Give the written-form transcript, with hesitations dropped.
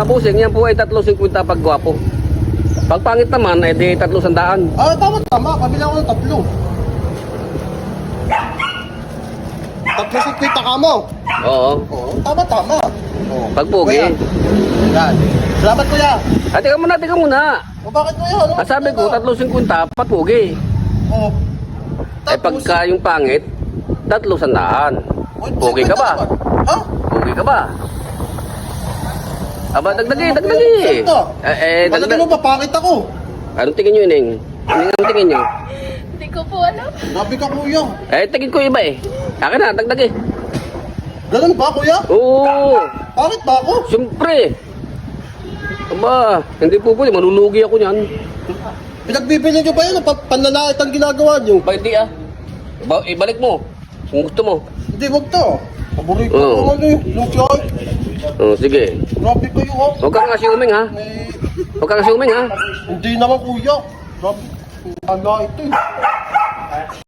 busing, yan po ay 350 pag gwapo. Pag pangit naman, ay di 300. Ah, tama. Kabila ko ng 3. 350 ka mo. Oo. Oo, tama. Oo. Pag pugi. Kuya. Yan. Salamat kuya. Ay, teka muna. O bakit kuya? Ano? Ang sabi ko, 350 pag pugi. Oo. Ay, pagka yung pangit, 300. Pugi ka ba? Ha? Pugi ka ba? Aba, dagdagi. Malagay mo ba? Pangit ako. Anong tingin nyo, Ining? Anong tingin nyo? Hindi ko po alam. Grabe ka kuya. Eh, tingin ko iba eh. Akin na, dagdagi. Ganun ba kuya? Oo, Pangit ba ako? siyempre. Aba, hindi po pwede, malulugi ako niyan. Pinagbibili nyo ba yun? Panlalait ang ginagawa nyo? Ba, hindi ah. Ibalik mo, kung gusto mo. Hindi, wag to. Paborito Oo. ko ano eh. Lucian. Oh, sige. Grabe kayo ha. Huwag kang assuming ha. Eh, Huwag kang assuming ha. hindi naman kuya. Grabe. Ala ito eh.